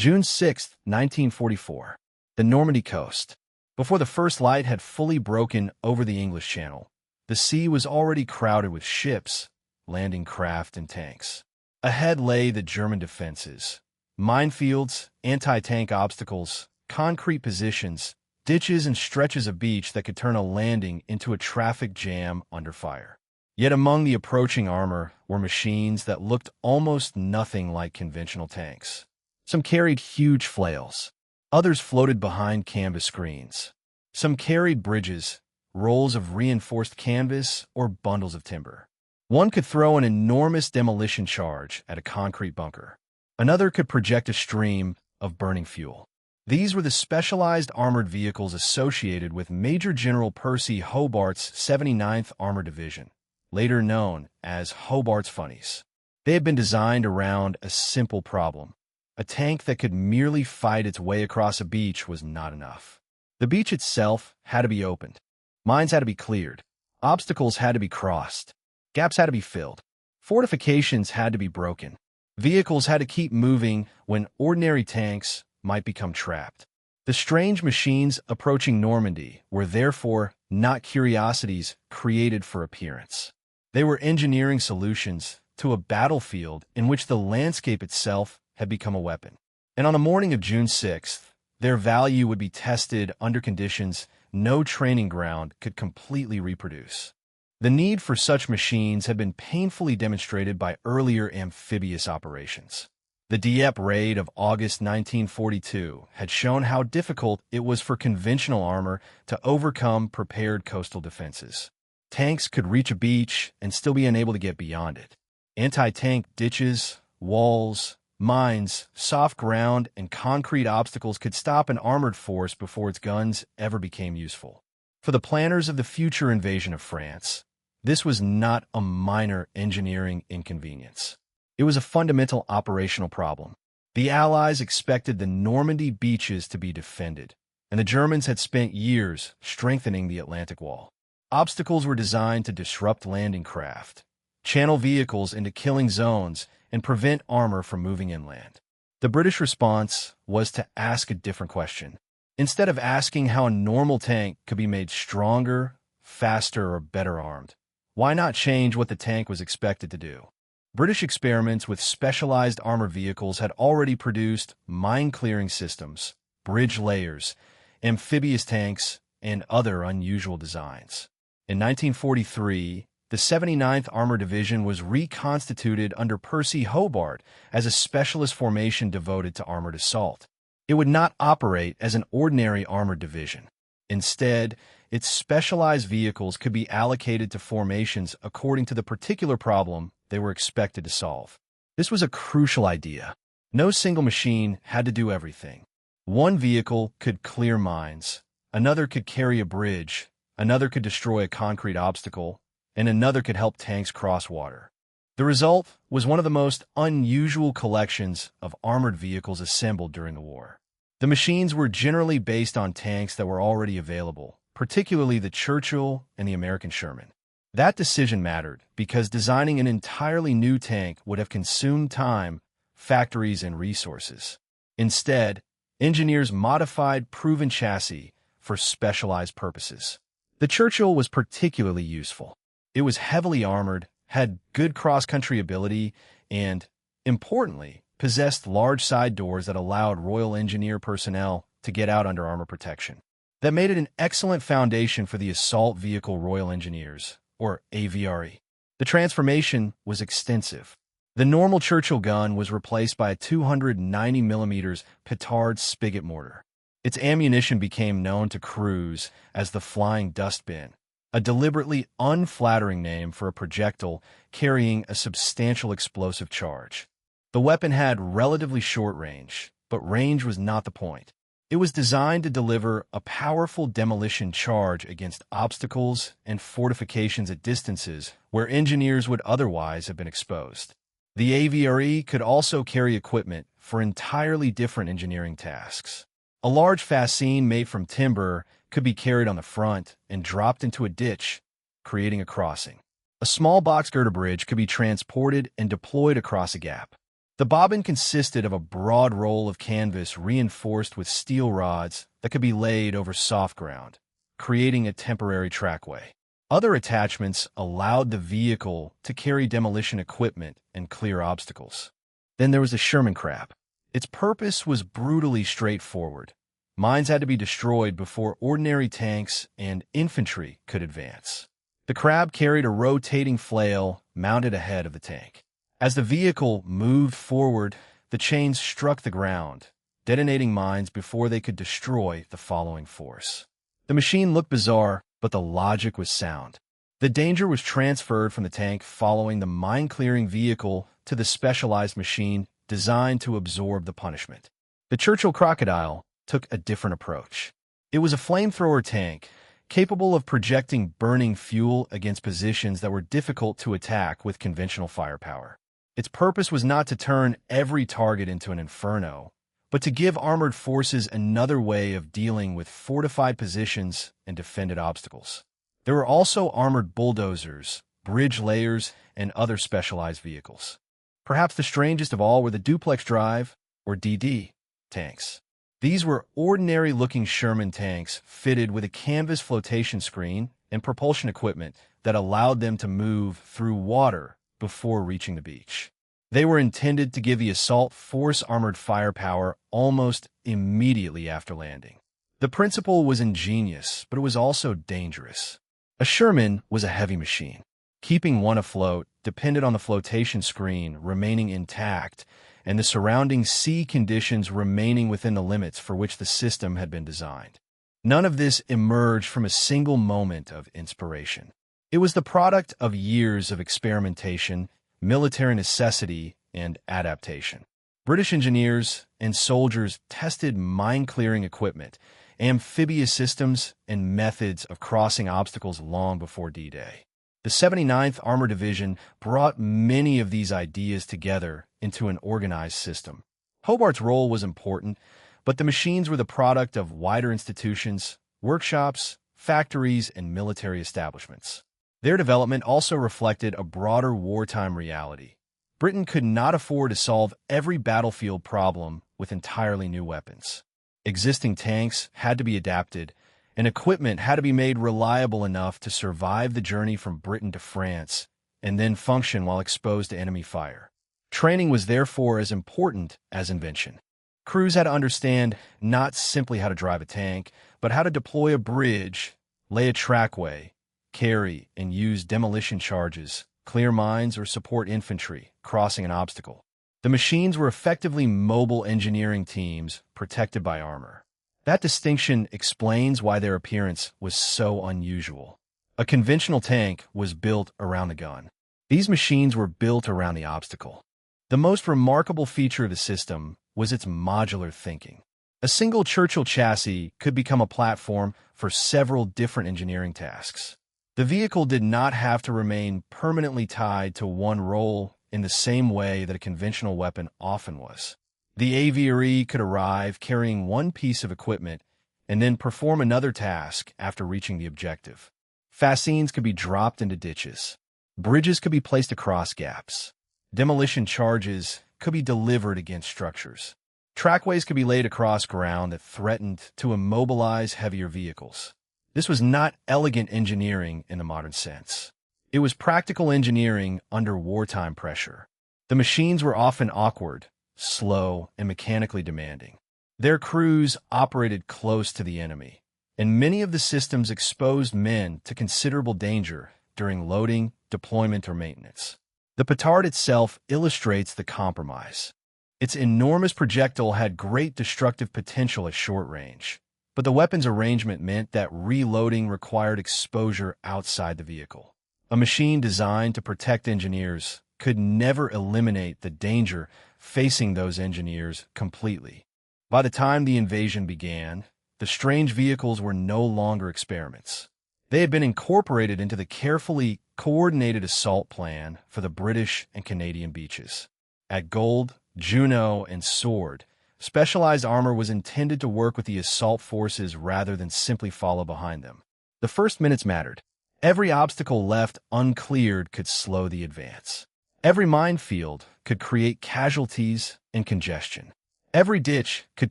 June 6, 1944. The Normandy coast. Before the first light had fully broken over the English Channel, the sea was already crowded with ships, landing craft, and tanks. Ahead lay the German defenses. Minefields, anti-tank obstacles, concrete positions, ditches and stretches of beach that could turn a landing into a traffic jam under fire. Yet among the approaching armor were machines that looked almost nothing like conventional tanks. Some carried huge flails. Others floated behind canvas screens. Some carried bridges, rolls of reinforced canvas, or bundles of timber. One could throw an enormous demolition charge at a concrete bunker. Another could project a stream of burning fuel. These were the specialized armored vehicles associated with Major-General Percy Hobart's 79th Armored Division, later known as Hobart's Funnies. They had been designed around a simple problem. A tank that could merely fight its way across a beach was not enough. The beach itself had to be opened. Mines had to be cleared. Obstacles had to be crossed. Gaps had to be filled. Fortifications had to be broken. Vehicles had to keep moving when ordinary tanks might become trapped. The strange machines approaching Normandy were therefore not curiosities created for appearance. They were engineering solutions to a battlefield in which the landscape itself had become a weapon. And on the morning of June 6th, their value would be tested under conditions no training ground could completely reproduce. The need for such machines had been painfully demonstrated by earlier amphibious operations. The Dieppe raid of August 1942 had shown how difficult it was for conventional armor to overcome prepared coastal defenses. Tanks could reach a beach and still be unable to get beyond it. Anti-tank ditches, walls, mines, soft ground, and concrete obstacles could stop an armored force before its guns ever became useful. For the planners of the future invasion of France, this was not a minor engineering inconvenience. It was a fundamental operational problem. The Allies expected the Normandy beaches to be defended, and the Germans had spent years strengthening the Atlantic Wall. Obstacles were designed to disrupt landing craft, channel vehicles into killing zones, and prevent armor from moving inland. The British response was to ask a different question. Instead of asking how a normal tank could be made stronger, faster, or better armed, why not change what the tank was expected to do? British experiments with specialized armored vehicles had already produced mine-clearing systems, bridge layers, amphibious tanks, and other unusual designs. In 1943, the 79th Armored Division was reconstituted under Percy Hobart as a specialist formation devoted to armored assault. It would not operate as an ordinary armored division. Instead, its specialized vehicles could be allocated to formations according to the particular problem they were expected to solve. This was a crucial idea. No single machine had to do everything. One vehicle could clear mines, another could carry a bridge, another could destroy a concrete obstacle, and another could help tanks cross water. The result was one of the most unusual collections of armored vehicles assembled during the war. The machines were generally based on tanks that were already available, particularly the Churchill and the American Sherman. That decision mattered because designing an entirely new tank would have consumed time, factories, and resources. Instead, engineers modified proven chassis for specialized purposes. The Churchill was particularly useful. It was heavily armored, had good cross-country ability, and, importantly, possessed large side doors that allowed Royal Engineer personnel to get out under armor protection. That made it an excellent foundation for the Assault Vehicle Royal Engineers, or AVRE. The transformation was extensive. The normal Churchill gun was replaced by a 290mm Petard spigot mortar. Its ammunition became known to crews as the Flying Dustbin, a deliberately unflattering name for a projectile carrying a substantial explosive charge. The weapon had relatively short range, but range was not the point. It was designed to deliver a powerful demolition charge against obstacles and fortifications at distances where engineers would otherwise have been exposed. The AVRE could also carry equipment for entirely different engineering tasks. A large fascine made from timber could be carried on the front and dropped into a ditch, creating a crossing. A small box girder bridge could be transported and deployed across a gap. The bobbin consisted of a broad roll of canvas reinforced with steel rods that could be laid over soft ground, creating a temporary trackway. Other attachments allowed the vehicle to carry demolition equipment and clear obstacles. Then there was the Sherman Crab. Its purpose was brutally straightforward. Mines had to be destroyed before ordinary tanks and infantry could advance. The Crab carried a rotating flail mounted ahead of the tank. As the vehicle moved forward, the chains struck the ground, detonating mines before they could destroy the following force. The machine looked bizarre, but the logic was sound. The danger was transferred from the tank following the mine-clearing vehicle to the specialized machine designed to absorb the punishment. The Churchill Crocodile took a different approach. It was a flamethrower tank, capable of projecting burning fuel against positions that were difficult to attack with conventional firepower. Its purpose was not to turn every target into an inferno, but to give armored forces another way of dealing with fortified positions and defended obstacles. There were also armored bulldozers, bridge layers, and other specialized vehicles. Perhaps the strangest of all were the Duplex Drive, or DDay, tanks. These were ordinary-looking Sherman tanks fitted with a canvas flotation screen and propulsion equipment that allowed them to move through water before reaching the beach. They were intended to give the assault force armored firepower almost immediately after landing. The principle was ingenious, but it was also dangerous. A Sherman was a heavy machine. Keeping one afloat depended on the flotation screen remaining intact and the surrounding sea conditions remaining within the limits for which the system had been designed. None of this emerged from a single moment of inspiration. It was the product of years of experimentation, military necessity, and adaptation. British engineers and soldiers tested mine-clearing equipment, amphibious systems, and methods of crossing obstacles long before D-Day. The 79th Armoured Division brought many of these ideas together into an organized system. Hobart's role was important, but the machines were the product of wider institutions, workshops, factories, and military establishments. Their development also reflected a broader wartime reality. Britain could not afford to solve every battlefield problem with entirely new weapons. Existing tanks had to be adapted, and equipment had to be made reliable enough to survive the journey from Britain to France and then function while exposed to enemy fire. Training was therefore as important as invention. Crews had to understand not simply how to drive a tank, but how to deploy a bridge, lay a trackway, carry and use demolition charges, clear mines, or support infantry crossing an obstacle. The machines were effectively mobile engineering teams protected by armor. That distinction explains why their appearance was so unusual. A conventional tank was built around the gun. These machines were built around the obstacle. The most remarkable feature of the system was its modular thinking. A single Churchill chassis could become a platform for several different engineering tasks. The vehicle did not have to remain permanently tied to one role in the same way that a conventional weapon often was. The AVRE could arrive carrying one piece of equipment and then perform another task after reaching the objective. Fascines could be dropped into ditches. Bridges could be placed across gaps. Demolition charges could be delivered against structures. Trackways could be laid across ground that threatened to immobilize heavier vehicles. This was not elegant engineering in the modern sense. It was practical engineering under wartime pressure. The machines were often awkward, slow, and mechanically demanding. Their crews operated close to the enemy, and many of the systems exposed men to considerable danger during loading, deployment, or maintenance. The Petard itself illustrates the compromise. Its enormous projectile had great destructive potential at short range, but the weapon's arrangement meant that reloading required exposure outside the vehicle. A machine designed to protect engineers could never eliminate the danger facing those engineers completely. By the time the invasion began, the strange vehicles were no longer experiments. They had been incorporated into the carefully coordinated assault plan for the British and Canadian beaches. At Gold, Juno, and Sword, specialized armor was intended to work with the assault forces rather than simply follow behind them. The first minutes mattered. Every obstacle left uncleared could slow the advance. Every minefield could create casualties and congestion. Every ditch could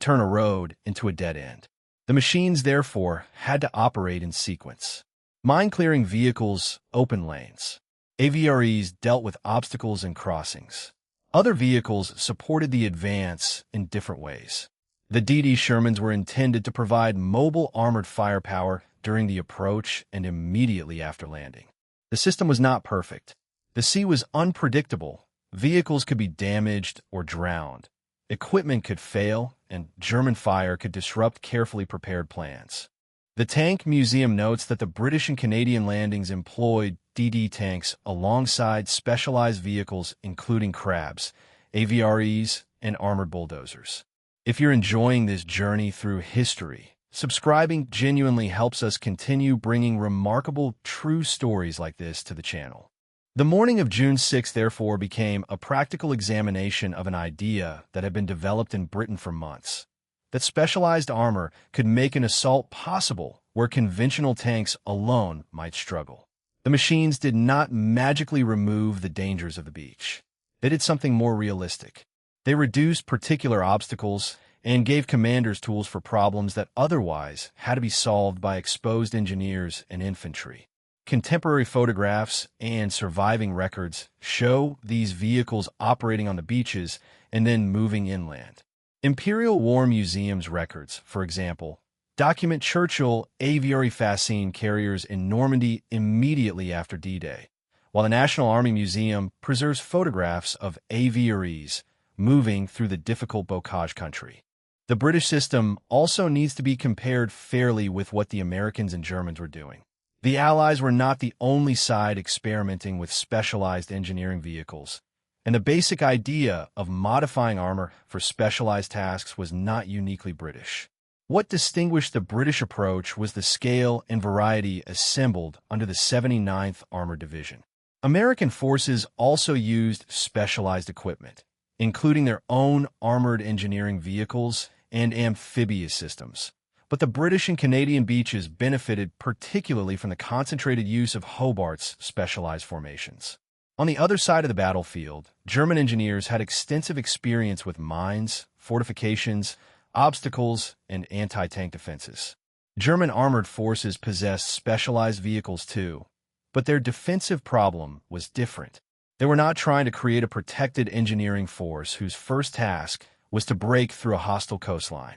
turn a road into a dead end. The machines, therefore, had to operate in sequence. Mine-clearing vehicles opened lanes. AVREs dealt with obstacles and crossings. Other vehicles supported the advance in different ways. The DDay Shermans were intended to provide mobile armored firepower during the approach and immediately after landing. The system was not perfect. The sea was unpredictable. Vehicles could be damaged or drowned. Equipment could fail, and German fire could disrupt carefully prepared plans. The Tank Museum notes that the British and Canadian landings employed DD tanks alongside specialized vehicles including Crabs, AVREs, and armored bulldozers. If you're enjoying this journey through history, subscribing genuinely helps us continue bringing remarkable, true stories like this to the channel. The morning of June 6, therefore, became a practical examination of an idea that had been developed in Britain for months, that specialized armor could make an assault possible where conventional tanks alone might struggle. The machines did not magically remove the dangers of the beach. They did something more realistic. They reduced particular obstacles and gave commanders tools for problems that otherwise had to be solved by exposed engineers and infantry. Contemporary photographs and surviving records show these vehicles operating on the beaches and then moving inland. Imperial War Museum's records, for example, document Churchill AVRE fascine carriers in Normandy immediately after D-Day, while the National Army Museum preserves photographs of AVREs moving through the difficult bocage country. The British system also needs to be compared fairly with what the Americans and Germans were doing. The Allies were not the only side experimenting with specialized engineering vehicles, and the basic idea of modifying armor for specialized tasks was not uniquely British. What distinguished the British approach was the scale and variety assembled under the 79th Armored Division. American forces also used specialized equipment, including their own armored engineering vehicles and amphibious systems. But the British and Canadian beaches benefited particularly from the concentrated use of Hobart's specialized formations. On the other side of the battlefield, German engineers had extensive experience with mines, fortifications, obstacles, and anti-tank defenses. German armored forces possessed specialized vehicles too, but their defensive problem was different. They were not trying to create a protected engineering force whose first task was to break through a hostile coastline.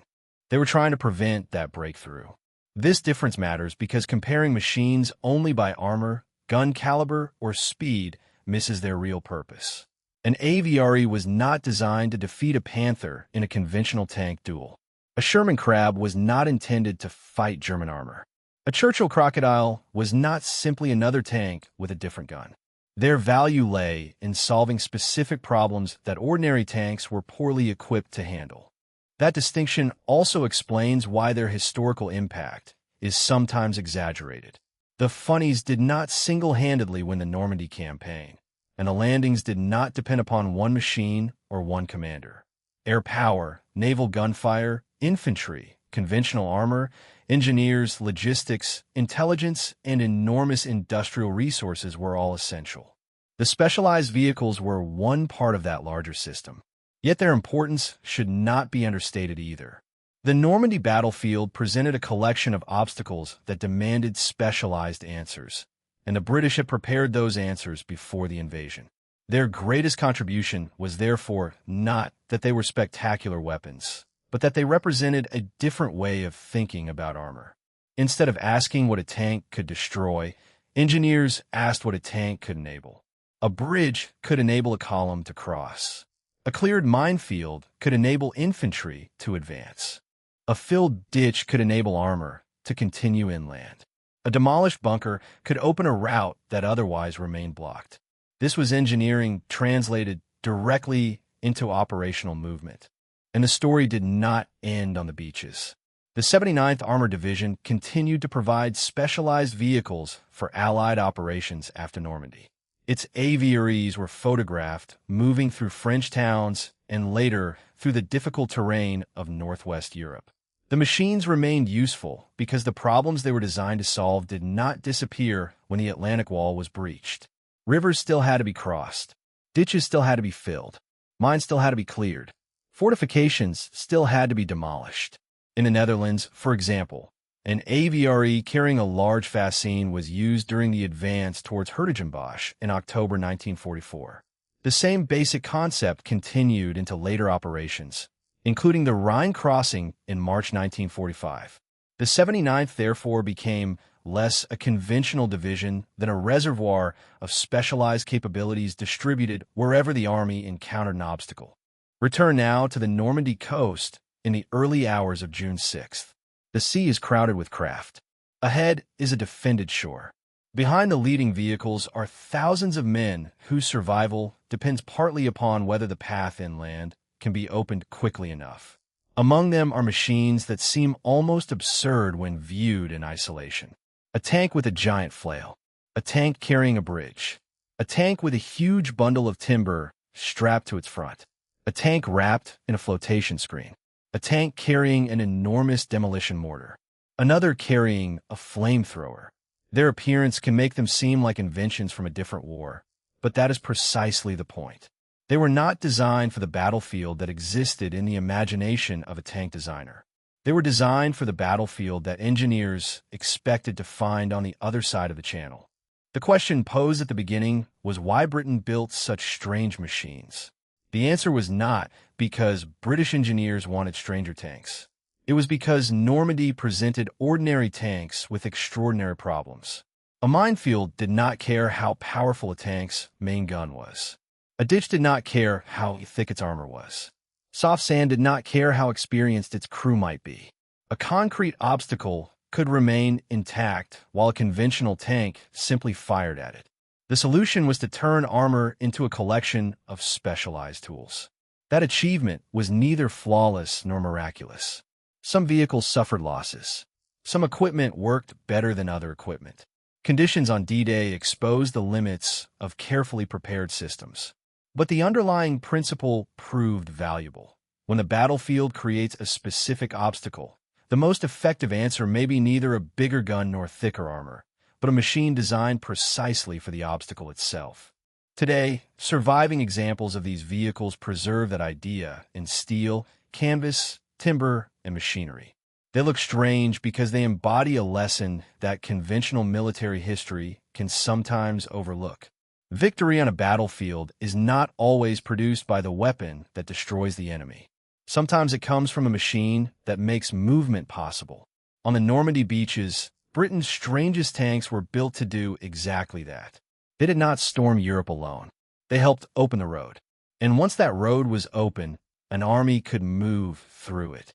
They were trying to prevent that breakthrough. This difference matters because comparing machines only by armor, gun caliber, or speed misses their real purpose. An AVRE was not designed to defeat a Panther in a conventional tank duel. A Sherman Crab was not intended to fight German armor. A Churchill Crocodile was not simply another tank with a different gun. Their value lay in solving specific problems that ordinary tanks were poorly equipped to handle. That distinction also explains why their historical impact is sometimes exaggerated. The funnies did not single-handedly win the Normandy campaign, and the landings did not depend upon one machine or one commander. Air power, naval gunfire, infantry, conventional armor, engineers, logistics, intelligence, and enormous industrial resources were all essential. The specialized vehicles were one part of that larger system. Yet their importance should not be understated either. The Normandy battlefield presented a collection of obstacles that demanded specialized answers, and the British had prepared those answers before the invasion. Their greatest contribution was therefore not that they were spectacular weapons, but that they represented a different way of thinking about armor. Instead of asking what a tank could destroy, engineers asked what a tank could enable. A bridge could enable a column to cross. A cleared minefield could enable infantry to advance. A filled ditch could enable armor to continue inland. A demolished bunker could open a route that otherwise remained blocked. This was engineering translated directly into operational movement. And the story did not end on the beaches. The 79th Armored Division continued to provide specialized vehicles for Allied operations after Normandy. Its AVREs were photographed moving through French towns and later through the difficult terrain of northwest Europe. The machines remained useful because the problems they were designed to solve did not disappear when the Atlantic Wall was breached. Rivers still had to be crossed. Ditches still had to be filled. Mines still had to be cleared. Fortifications still had to be demolished. In the Netherlands, for example, an AVRE carrying a large fascine was used during the advance towards Hertogenbosch in October 1944. The same basic concept continued into later operations, including the Rhine crossing in March 1945. The 79th therefore became less a conventional division than a reservoir of specialized capabilities distributed wherever the Army encountered an obstacle. Return now to the Normandy coast in the early hours of June 6th. The sea is crowded with craft. Ahead is a defended shore. Behind the leading vehicles are thousands of men whose survival depends partly upon whether the path inland can be opened quickly enough. Among them are machines that seem almost absurd when viewed in isolation. A tank with a giant flail. A tank carrying a bridge. A tank with a huge bundle of timber strapped to its front. A tank wrapped in a flotation screen. A tank carrying an enormous demolition mortar. Another carrying a flamethrower. Their appearance can make them seem like inventions from a different war, but that is precisely the point. They were not designed for the battlefield that existed in the imagination of a tank designer. They were designed for the battlefield that engineers expected to find on the other side of the channel. The question posed at the beginning was why Britain built such strange machines. The answer was not because British engineers wanted stranger tanks. It was because Normandy presented ordinary tanks with extraordinary problems. A minefield did not care how powerful a tank's main gun was. A ditch did not care how thick its armor was. Soft sand did not care how experienced its crew might be. A concrete obstacle could remain intact while a conventional tank simply fired at it. The solution was to turn armor into a collection of specialized tools. That achievement was neither flawless nor miraculous. Some vehicles suffered losses. Some equipment worked better than other equipment. Conditions on D-Day exposed the limits of carefully prepared systems. But the underlying principle proved valuable. When the battlefield creates a specific obstacle, the most effective answer may be neither a bigger gun nor thicker armor, but a machine designed precisely for the obstacle itself. Today, surviving examples of these vehicles preserve that idea in steel, canvas, timber, and machinery. They look strange because they embody a lesson that conventional military history can sometimes overlook. Victory on a battlefield is not always produced by the weapon that destroys the enemy. Sometimes it comes from a machine that makes movement possible. On the Normandy beaches, Britain's strangest tanks were built to do exactly that. They did not storm Europe alone. They helped open the road. And once that road was open, an army could move through it.